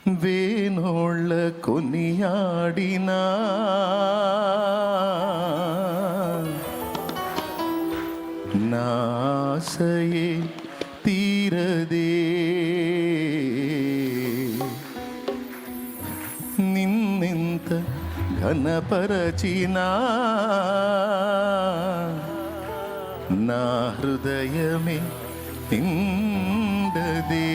వేనోళ్ళ కొనియాడినా నాశయే తీరదే, నిన్నెంత ఘనపరచినా నా హృదయమే నిండదే.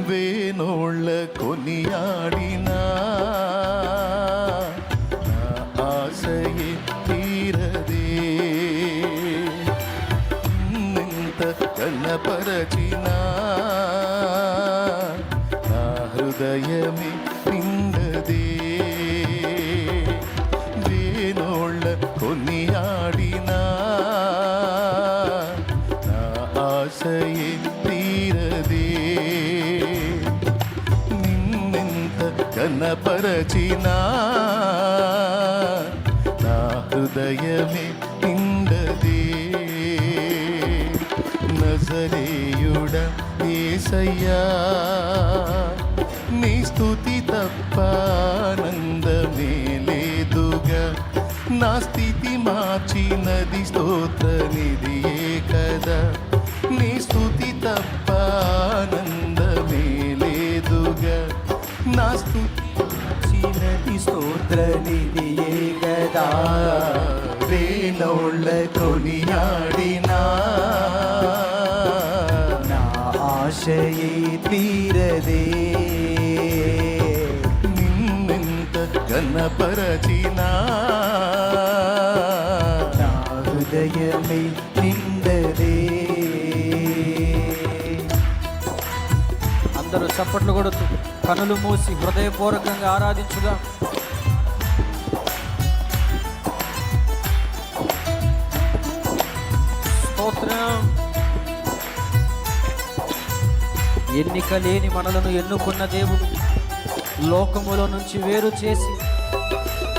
వేనోళ్ళ కొనియాడినా నా ఆశయే తీరదే, నింత కనపరచినా నా హృదయమే నిండదే. వేనోళ్ళ కొనియాడినా నా ఆశయే తీరదే, కనపరచినా నా హృదయమే నిండదే. నజరేయుడా యేసయ్యా, నీ స్తుతి తప్ప ఆనందమే లేదుగా. నా స్థితి మార్చినది స్తోత్రనిధియే కదా. నీ స్తుతి తప్ప ఆనందమే లేదుగా. నా స్తుతి స్తోత్రనిధియే కదా. వేనోళ్ళ కొనియాడినా నా ఆశయే తీరదే, నిన్నెంత కనపరచినా నా హృదయమే నిండదే. అందరూ చప్పట్లు కొడుతూ కనులు మూసి హృదయపూర్వకంగా ఆరాధించుగా. స్తోత్రం. ఎన్నిక లేని మనలను ఎన్నుకున్న దేవుడు లోకములో నుంచి వేరు చేసి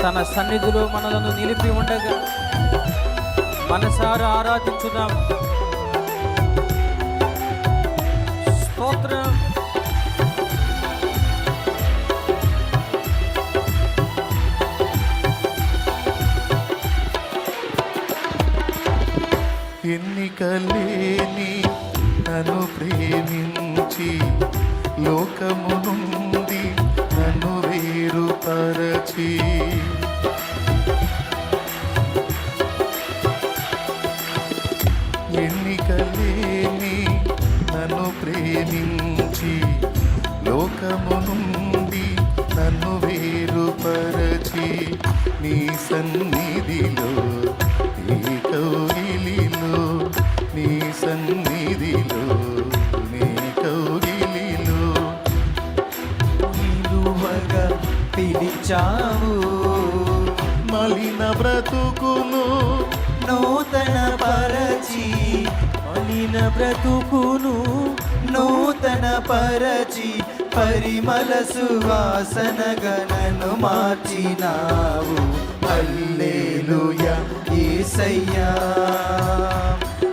తన సన్నిధిలో మనలను నిలిపి ఉండగా మనసారా ఆరాధించుదాం. స్తోత్రం. ఎన్నికలేని నన్ను ప్రేమించి లోకము నుండి నన్ను వేరుపరచి, ఎన్నికలేని నన్ను ప్రేమించి లోకము నుండి నన్ను వేరుపరచి, నీ సన్నిధిలో నీ కౌగిలిలో, నీ సన్నిధిలో నీ కౌగిలిలో నిలువగా పిలిచావు. మలిన బ్రతుకును నూతన పరచి, మలిన బ్రతుకును నూతన పరచి, పరిమళ సువాసనగా నన్ను మార్చినావు. హల్లెలూయా యేసయ్యా,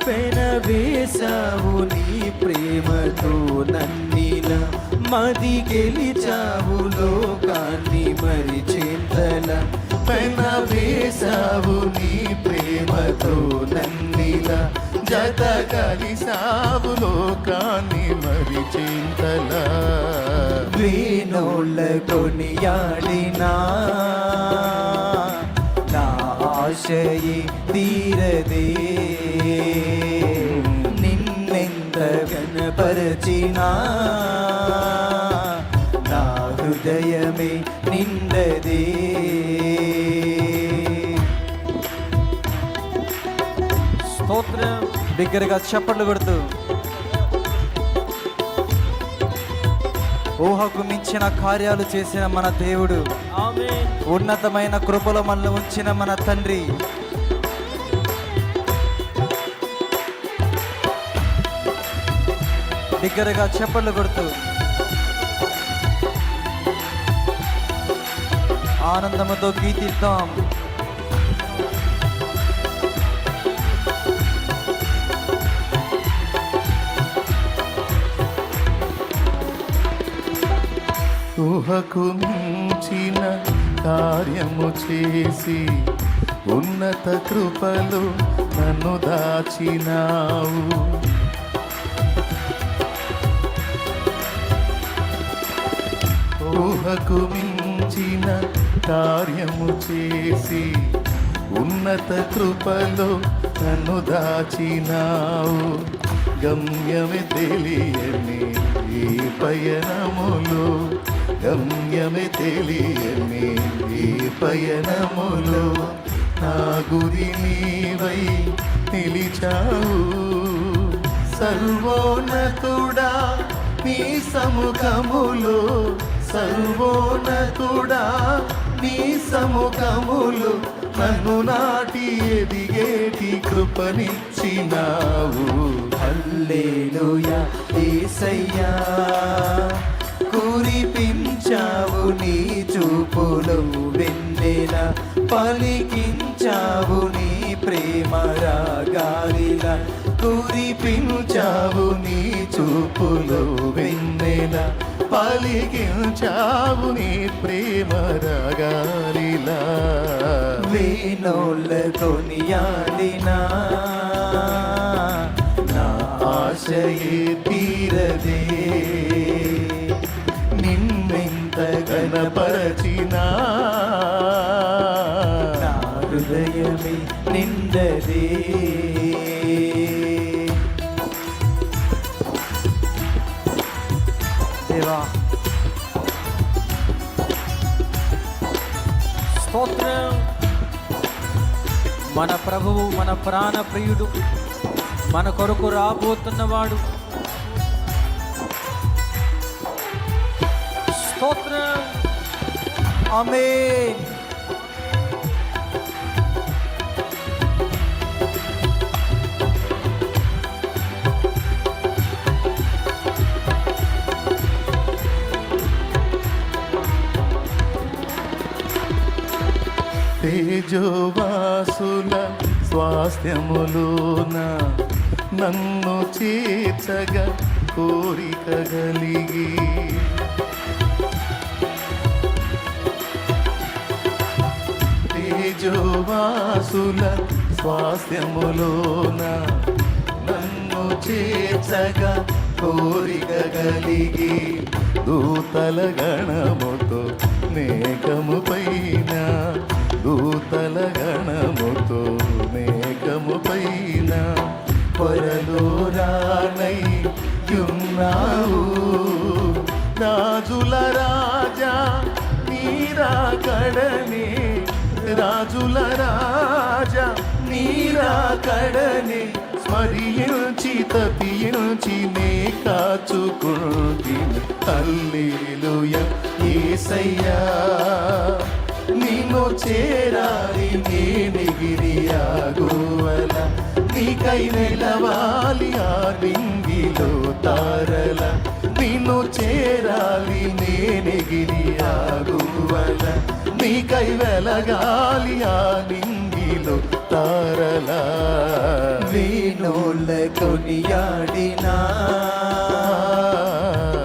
పెనవేశావు నీ ప్రేమతో నన్నిలా, మది గెలిచావు లోకాన్ని మరిచేంతలా. పెనవేశావు నీ ప్రేమతో నన్నిలా, జత కలిసావు లోకాన్ని మరిచేంతలా. వేనోళ్ళ కొనియాడినా నా ఆశయే తీరదే, నిన్నెంత కనపరచినా నా హృదయమే నిండదే. స్తోత్రం. బిగ్గరగా చప్పట్లు కొడుతూ ఊహకు మించిన కార్యాలు చేసిన మన దేవుడు, ఉన్నతమైన కృపలో మనల్ని ఉంచిన మన తండ్రి, బిగ్గరగా చప్పట్లు కొడుతూ ఆనందముతో కీర్తిద్దాం. ఊహకు మించిన కార్యము చేసి ఉన్నత కృపలు నన్ను దాచినావు. ఊహకు మించిన కార్యము చేసి ఉన్నత కృపలో నన్ను దాచినావు. గమ్యమే తెలియని ఈ పయనములు, గమ్యమే తెలియని ఈ పయనములు నా గురి నీవై నిలిచావు. సర్వోన్నతుడా నీ సముఖములో, సర్వోన్నతుడా నీ సముఖములు నన్ను నాటి ఎదిగేటి కృపనిచ్చినావు. హల్లెలూయా యేసయ్యా, కురిపించావు నీ చూపులు వెన్నెల, పలికించావు నీ ప్రేమ రాగాలిల. కురిపించావు నీ చూపులు వెన్నెల, పలికించావు నీ ప్రేమ రాగాలిలా. వేణోళ్ళ కొనియాడినా నా ఆశయే తీరదే, నిన్నెంత గణపరచినా నా హృదయమే నిండదే. దేవా స్తోత్రం. మన ప్రభువు, మన ప్రాణ ప్రియుడు, మన కొరకు రాబోతున్నవాడు. స్తోత్రం. ఆమేన్. తేజోవాసుల స్వాస్థ్యములోన నన్ను చేర్చగా కోరిక కలిగి, తేజోవాసుల స్వాస్థ్యములోన నన్ను చేర్చగా కోరిక కలిగి, దూతల గణముతో మేఘము పైన, దూతల గణముతో మేఘము పైన పొరలో రానై ఉన్నావు. రాజుల రాజా నీరాకడనే, రాజుల రాజా నీరాకడనే స్మరించి తపించి నే కాచుకుంటిని. హల్లెలూయా యేసయ్యా, నిన్ను చేరాలి నేనెగిరియాగువల, నీకై నిలవాలి ఆ నింగిలో తారల. నిన్ను చేరాలి నేనెగిరియాగువల, నీకై వెలగాలి ఆ నింగిలో తారల. వేణోళ్ళ కొనియాడినా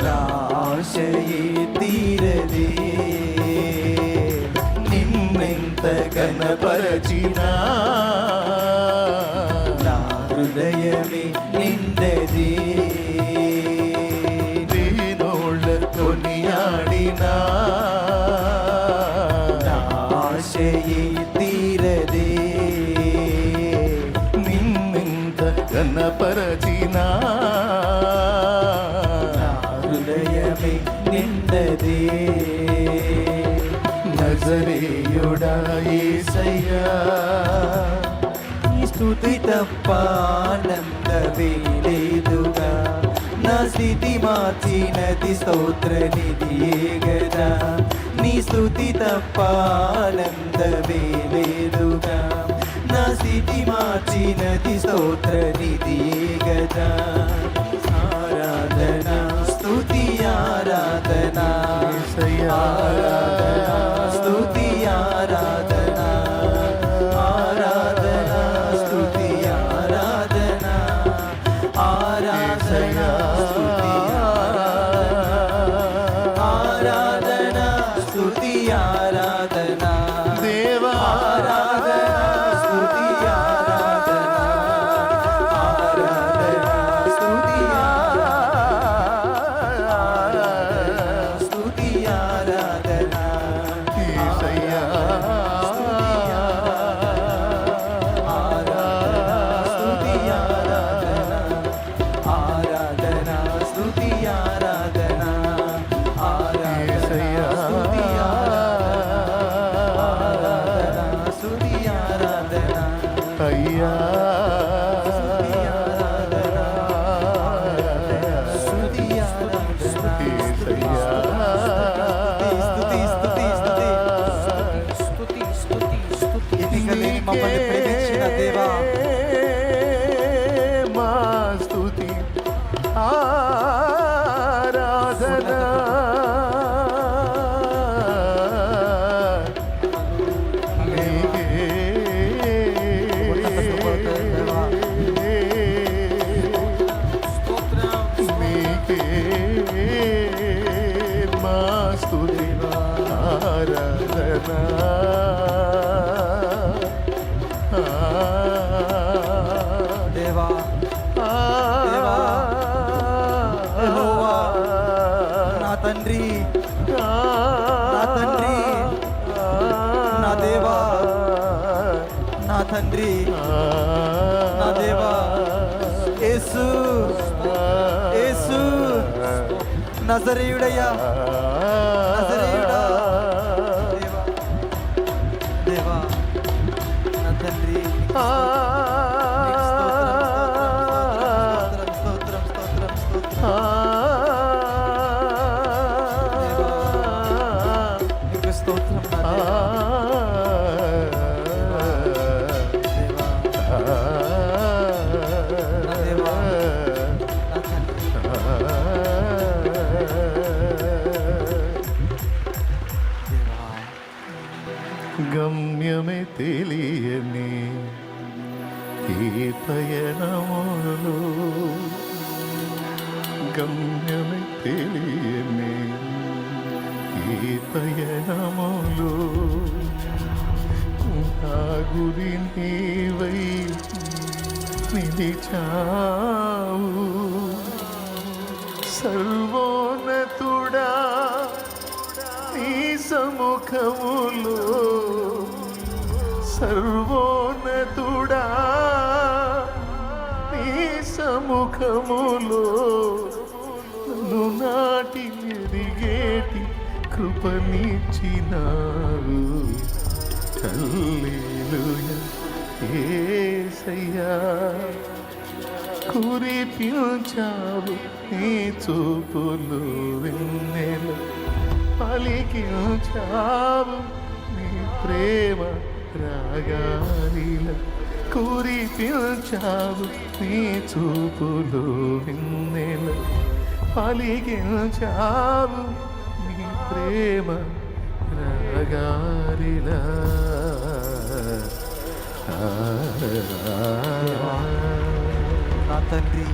నా ఆశయే తీరదే. నిన్నెంత గణపరచినా నా హృదయమే నిండదే. వేణోళ్ళ కొనియాడినా నా ఆశయే తీరదే. నిన్నెంత గణపరచినా నా హృదయమే నిండదే. నజరేయుడా యేసయ్యా, నీ స్తుతి తప్ప ఆనందమే లేదుగా. నా స్థితి మార్చినది స్తోత్ర నిధియే గదా. నీ స్తుతి తప్ప ఆనందమే లేదుగా. నా స్థితి మార్చినది స్తోత్ర నిధియే గదా. ఆరాధన స్తుతి ఆరాధన, యేసయ్యా. ఆరాధన స్తుతి ఆరాధన దేవా ఆరాధన స్తుతి ఆరాధన ఆరాధన స్తుతి ఆరాధన స్తుతి ఆరాధన యేసయ్యా అయ్యా మమ్మల్ని ప్రేమించిన దేవా మా స్తుతి ఆరాధన నీకే మా స్తుతి ఆరాధన దేవా దేవా యెహోవా నా తండ్రి నా తండ్రి నా దేవా నా తండ్రి నా దేవా యేసు యేసు నజరేయుడయ్యా నజరేయుడా దేవా దేవా నా తండ్రి గమ్యమే తెలియని ఈ పయనములో గమ్యమే తెలియని ఈ పయనములో నా గురి నీవై నిలిచావు సర్వోన్నతుడా నీ సముఖములో సర్వోన్నతుడా నీ సముఖములో నన్ను నాటి ఎదిగేటి కృపనిచ్చినావు హల్లెలూయా యేసయ్యా కురిపించావు నీ చూపులు వెన్నెల పలికించావు నీ ప్రేమ రాగాలిల కురిపించావు నీ చూపులు వెన్నెల పలికించావు నీ ప్రేమ రాగాలిల నా తండ్రి